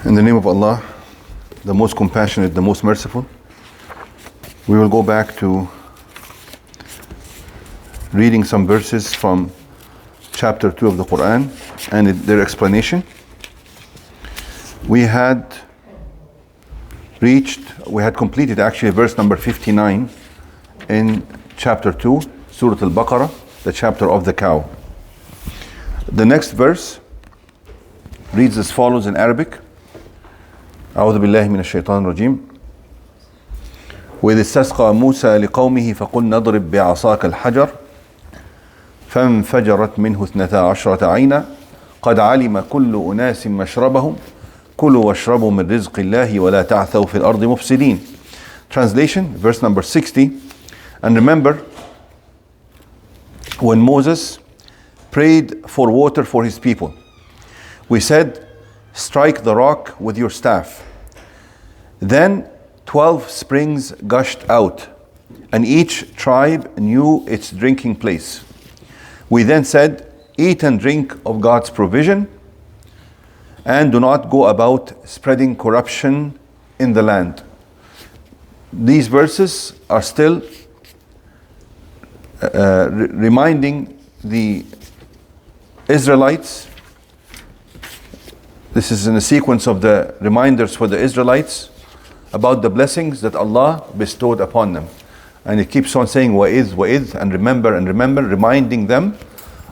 In the name of Allah, the most compassionate, the most merciful, we will go back to reading some verses from chapter 2 of the Quran and their explanation. We had completed actually verse number 59 in chapter 2, Surah Al-Baqarah, the chapter of the cow. The next verse reads as follows in Arabic. أعوذ بالله من الشيطان الرجيم وإذ استسقى موسى لقومه فقلنا اضرب بعصاك الحجر فانفجرت منه 12 عينا قد علم كل أناس مشربهم كلوا واشربوا من رزق الله ولا تعثوا في الأرض مفسدين. Translation, verse number 60. And remember when Moses prayed for water for his people, we said, strike the rock with your staff. Then 12 springs gushed out, and each tribe knew its drinking place. We then said, eat and drink of God's provision, and do not go about spreading corruption in the land. These verses are still reminding the Israelites. This is in a sequence of the reminders for the Israelites about the blessings that Allah bestowed upon them. And it keeps on saying, وَإِذْ, and remember, reminding them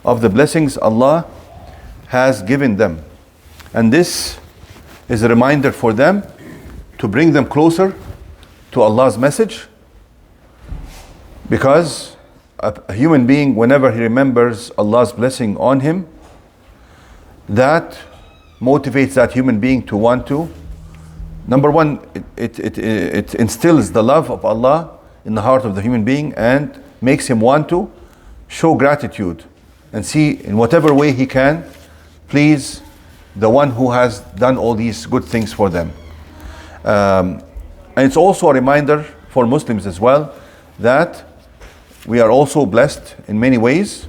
of the blessings Allah has given them. And this is a reminder for them to bring them closer to Allah's message. Because a human being, whenever he remembers Allah's blessing on him, that motivates that human being to want to, number one, it instills the love of Allah in the heart of the human being and makes him want to show gratitude and see in whatever way he can please the one who has done all these good things for them. And it's also a reminder for Muslims as well that we are also blessed in many ways,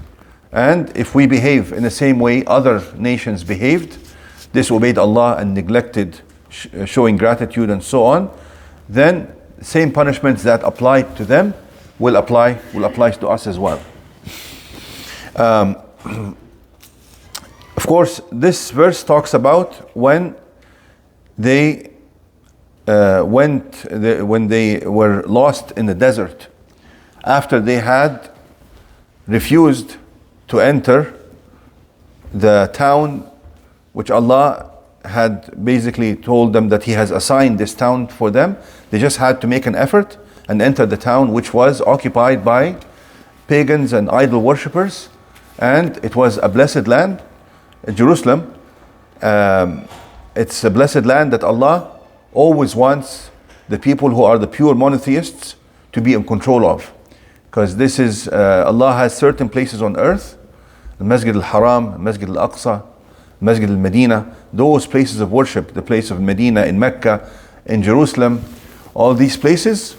and if we behave in the same way other nations behaved, disobeyed Allah and neglected showing gratitude and so on, then same punishments that apply to them will apply to us as well. Of course, this verse talks about when they when they were lost in the desert after they had refused to enter the town which Allah had basically told them that He has assigned this town for them. They just had to make an effort and enter the town, which was occupied by pagans and idol worshippers, and it was a blessed land, Jerusalem. It's a blessed land that Allah always wants the people who are the pure monotheists to be in control of, because this is Allah has certain places on earth, the Masjid al-Haram, Masjid al-Aqsa, Masjid al-Medina, those places of worship, the place of Medina, in Mecca, in Jerusalem, all these places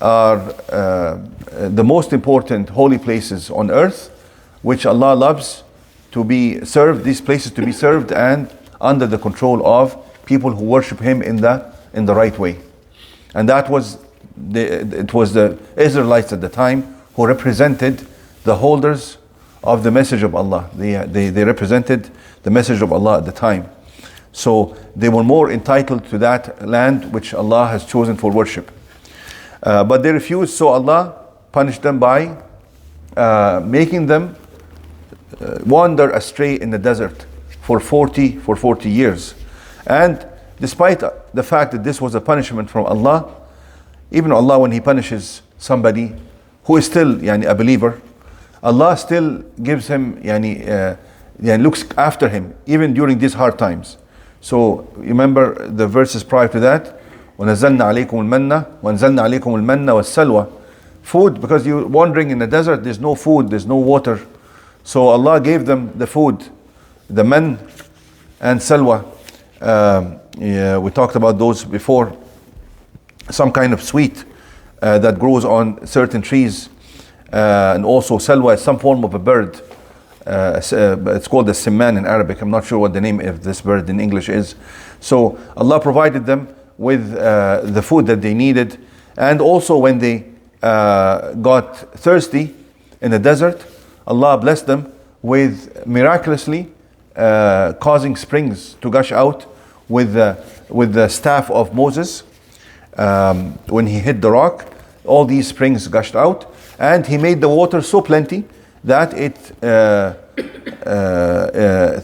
are the most important holy places on earth, which Allah loves to be served, these places to be served and under the control of people who worship Him in the right way. And that was it was the Israelites at the time who represented the holders of the message of Allah. They represented the message of Allah at the time. So they were more entitled to that land which Allah has chosen for worship. But they refused, so Allah punished them by making them wander astray in the desert for 40 years. And despite the fact that this was a punishment from Allah, even Allah, when He punishes somebody who is still a believer, Allah still gives him looks after him even during these hard times. So remember the verses prior to that, وَنَزَّلْنَا عَلَيْكُمُ الْمَنَّ وَأَنزَلْنَا عَلَيْكُمُ الْمَنَّ وَالسَّلْوَى. Food, because you're wandering in the desert, there's no food, there's no water. So Allah gave them the food, the man and salwa. We talked about those before. Some kind of sweet that grows on certain trees. And also salwa is some form of a bird. it's called the simman in Arabic. I'm not sure what the name of this bird in English is. So Allah provided them with the food that they needed. And also when they got thirsty in the desert, Allah blessed them with miraculously causing springs to gush out with the staff of Moses. When he hit the rock, all these springs gushed out, and he made the water so plenty that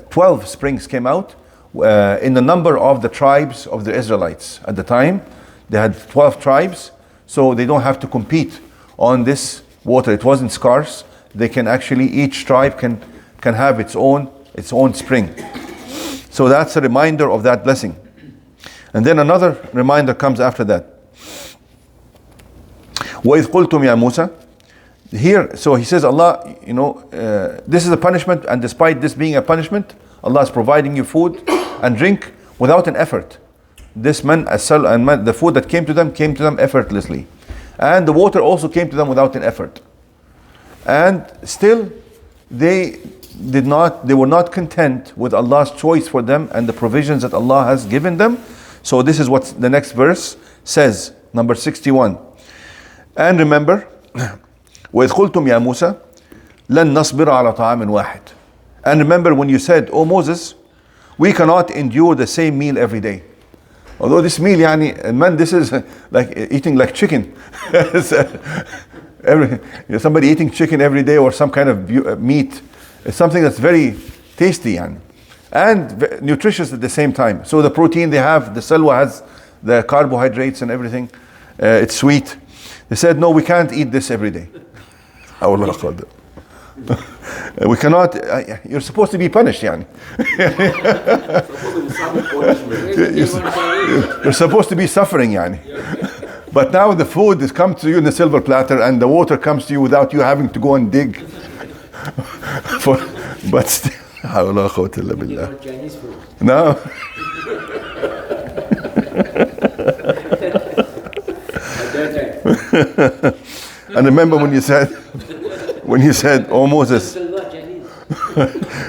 12 springs came out in the number of the tribes of the Israelites. At the time, they had 12 tribes, so they don't have to compete on this water. It wasn't scarce. They can actually, each tribe can have its own spring. So that's a reminder of that blessing. And then another reminder comes after that. وَإِذْ قُلْتُمْ يَا مُوسَى. Here, so he says, Allah, this is a punishment, and despite this being a punishment, Allah is providing you food and drink without an effort. This man, and the food that came to them effortlessly. And the water also came to them without an effort. And still, they were not content with Allah's choice for them and the provisions that Allah has given them. So this is what the next verse says, number 61. And remember, وَإِذْ قُلْتُمْ يَا مُوسَى لَن نَصْبِرَ عَلَى طَعَامٍ وَاحِدٍ. And remember when you said, "O Moses, we cannot endure the same meal every day." Although this meal, man, this is like eating like chicken. Somebody eating chicken every day, or some kind of meat. It's something that's very tasty and nutritious at the same time. So the protein they have, the salwa has the carbohydrates and everything. It's sweet. They said, "No, we can't eat this every day." We cannot. You're supposed to be punished, You're supposed to be suffering, But now the food is come to you in a silver platter, and the water comes to you without you having to go and dig. But still, no. And remember when you said, "Oh Moses,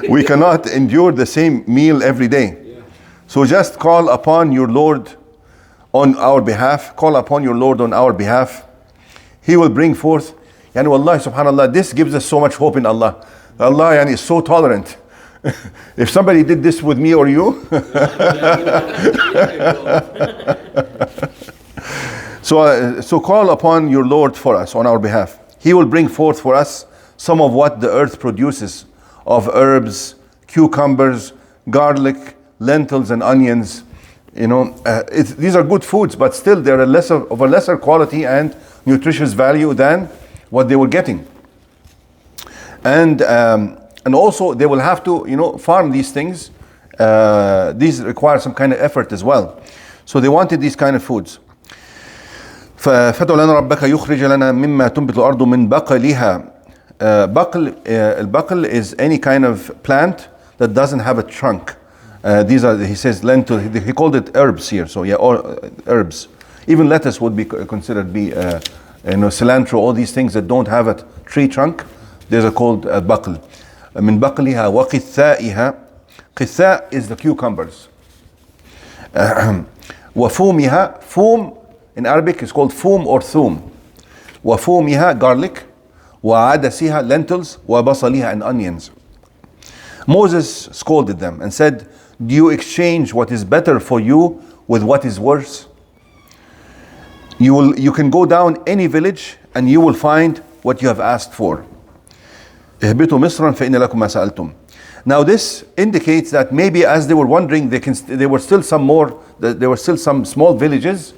we cannot endure the same meal every day. So just call upon your Lord on our behalf. Call upon your Lord on our behalf. He will bring forth." Wallahi, subhanallah, this gives us so much hope in Allah. Allah is so tolerant. If somebody did this with me or you, so call upon your Lord for us on our behalf. He will bring forth for us some of what the earth produces of herbs, cucumbers, garlic, lentils, and onions. These are good foods, but still they're of a lesser quality and nutritious value than what they were getting. And also they will have to farm these things. These require some kind of effort as well. So they wanted these kind of foods. فَفَدْعُ لَنَا رَبَّكَ يُخْرِجَ لَنَا مِمَّا تُنْبِتُ الْأَرْضُ مِنْ بَقَلِهَا. Baql is any kind of plant that doesn't have a trunk. These are, he says, lentil. He called it herbs here. So or herbs. Even lettuce would be considered cilantro. All these things that don't have a tree trunk, these are called baql. من بقلها وقثائها. قثاء is the cucumbers. وفومها. Fum in Arabic is called fum or thum. وفومها garlic. وعدسها lentils. وبصلها and onions. Moses scolded them and said, "Do you exchange what is better for you with what is worse? You can go down any village and you will find what you have asked for." اهبطوا مصرا فإن لكم ما سألتم. Now this indicates that maybe as they were wondering, there were still some small villages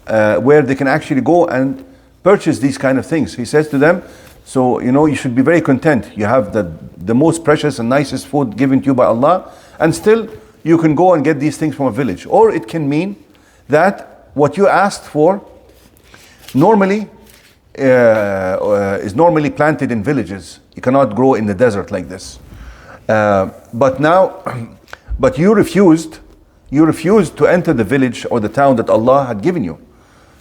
where they can actually go and purchase these kind of things. He says to them, so you should be very content. You have the most precious and nicest food given to you by Allah, and still you can go and get these things from a village. Or it can mean that what you asked for normally is normally planted in villages. You cannot grow in the desert like this. But you refused to enter the village or the town that Allah had given you.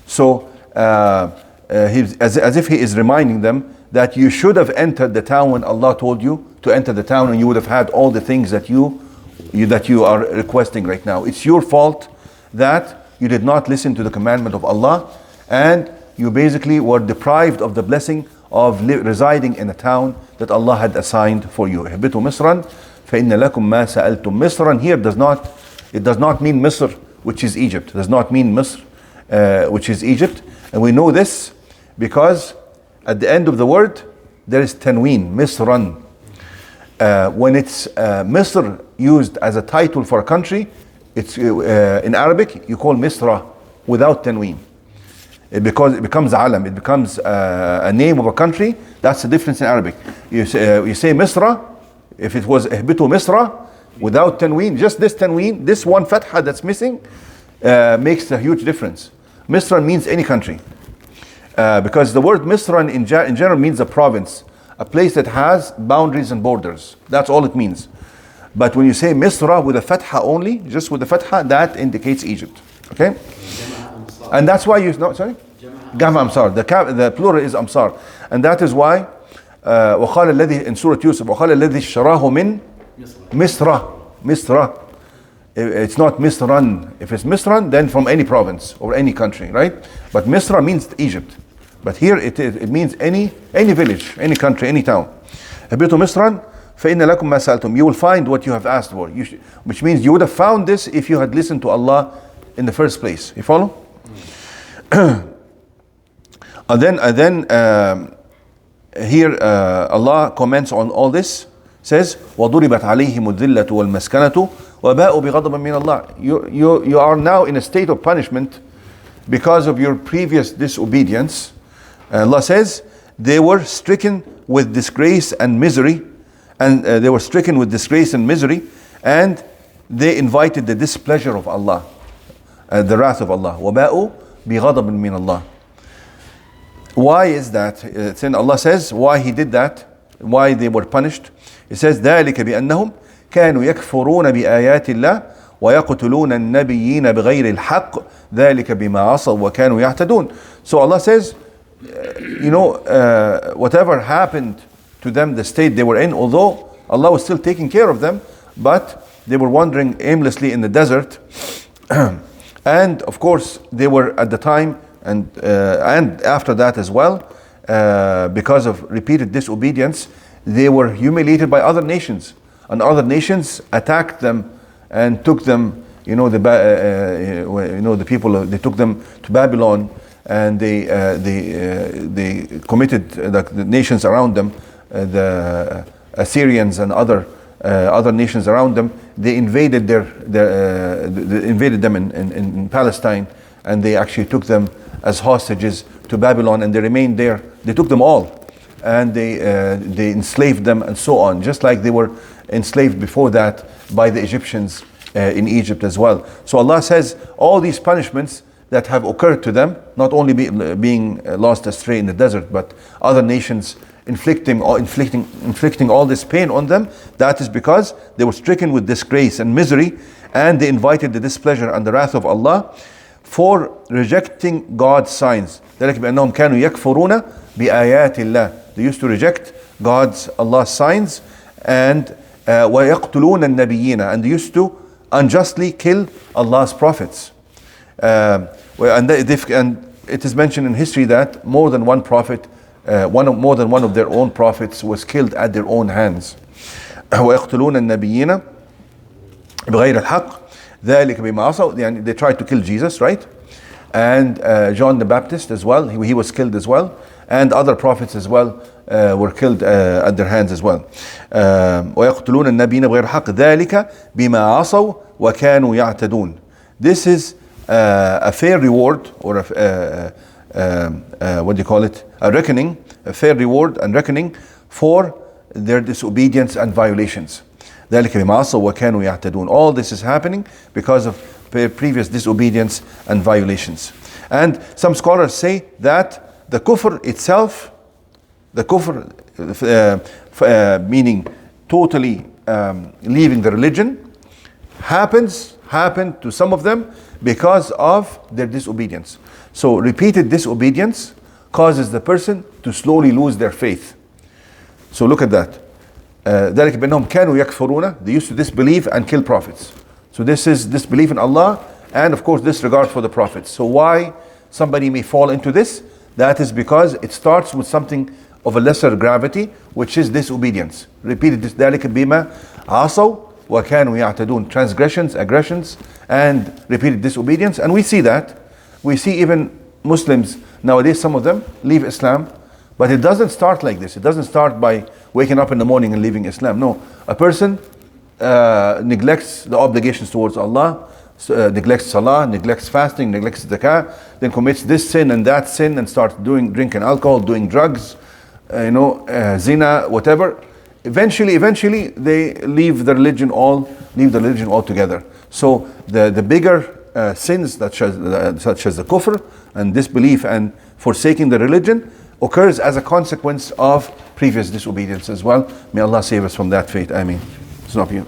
So as if he is reminding them that you should have entered the town when Allah told you to enter the town, and you would have had all the things that you are requesting right now. It's your fault that you did not listen to the commandment of Allah, and you basically were deprived of the blessing of residing in a town that Allah had assigned for you. اهبطوا مصرا فإن لكم ما سألتم. Misran here does not mean Misr, which is Egypt. It does not mean Misr, which is Egypt. And we know this because at the end of the word there is tanween, Misran. When it's Misr used as a title for a country, it's in Arabic you call Misra without tanween. Because it becomes alam, it becomes a name of a country. That's the difference in Arabic. You say Misra, if it was ihbitu Misra without tanween, just this tanween, this one fatha that's missing, makes a huge difference. Misra means any country. Because the word Misra in general means a province, a place that has boundaries and borders. That's all it means. But when you say Misra with a fatha only, just with the fatha, that indicates Egypt. Okay? And that's why sorry? Gama Amsar. The plural is Amsar. And that is why وقال الذي in Surah Yusuf وقال الذي اشتراه من مصر. It's not Misran. If it's Misran, then from any province or any country, right? But Misra means Egypt. But here it means any village, any country, any town. اهبطوا مصرا فإن لكم ما سألتم. You will find what you have asked for. Which means you would have found this if you had listened to Allah in the first place. You follow? And then here Allah comments on all this, says وَضُرِبَتْ عَلَيْهِمُ الذِّلَّةُ وَالْمَسْكَنَةُ وَبَاءُوا بِغَضَبٍ مِّنَ اللَّهِ. You are now in a state of punishment because of your previous disobedience. Allah says they were stricken with disgrace and misery, and they they invited the displeasure of Allah, the wrath of Allah. وَبَاءُوا بِغَضَبٍ مِّنَ اللَّهِ. Why is that? Then Allah says why He did that, why they were punished. He says ذَلِكَ بِأَنَّهُمْ كَانُوا يَكْفُرُونَ بِآيَاتِ اللَّهِ وَيَقْتُلُونَ النَّبِيِّينَ بِغَيْرِ الْحَقِّ ذَلِكَ بِمَا عَصَوْا وَكَانُوا يَعْتَدُونَ. So Allah says, whatever happened to them, the state they were in, although Allah was still taking care of them, but they were wandering aimlessly in the desert. And of course they were at the time and after that as well, because of repeated disobedience, they were humiliated by other nations, and other nations attacked them and took them, the people, they took them to Babylon, and they committed the nations around them, the Assyrians and other nations around them. They invaded they invaded them in Palestine, and they actually took them as hostages to Babylon, and they remained there. They took them all, and they enslaved them and so on, just like they were enslaved before that by the Egyptians in Egypt as well. So Allah says all these punishments that have occurred to them, not only being lost astray in the desert, but other nations inflicting all this pain on them, that is because they were stricken with disgrace and misery, and they invited the displeasure and the wrath of Allah for rejecting God's signs. ذلك بأنهم كانوا يكفرون بآيات الله. They used to reject Allah's signs, and ويقتلون النبيين, and they used to unjustly kill Allah's prophets. And it is mentioned in history that more than one prophet, more than one of their own prophets was killed at their own hands. ويقتلون النبيين بغير الحق ذلك بما عصوا. They tried to kill Jesus, right? And John the Baptist as well, he was killed as well, and other prophets as well were killed at their hands as well. ويقتلون النبيين بغير الحق ذلك بما عصوا وكانوا يعتدون. This is a fair reward, or what do you call it? A reckoning, a fair reward and reckoning for their disobedience and violations. ذلك بما عصوا وكانوا يعتدون. All this is happening because of previous disobedience and violations. And some scholars say that the kufr itself, the kufr meaning totally leaving the religion, happened to some of them because of their disobedience. So repeated disobedience causes the person to slowly lose their faith. So look at that. ذلك بأنهم كانوا يكفرون, they used to disbelieve and kill prophets. So this is disbelief in Allah, and of course disregard for the prophets. So why somebody may fall into this? That is because it starts with something of a lesser gravity, which is disobedience. Repeated this, ذلك بما عصوا وكانوا يعتدون, transgressions, aggressions, and repeated disobedience. And we see that. We see even Muslims nowadays, some of them leave Islam, but it doesn't start like this. It doesn't start by waking up in the morning and leaving Islam. No, a person neglects the obligations towards Allah, neglects salah, neglects fasting, neglects zakah, then commits this sin and that sin and starts drinking alcohol, doing drugs, zina, whatever. Eventually they leave the religion altogether. So the bigger sins such as the kufr and disbelief and forsaking the religion occurs as a consequence of previous disobedience as well. May Allah save us from that fate. Ameen. Stop you.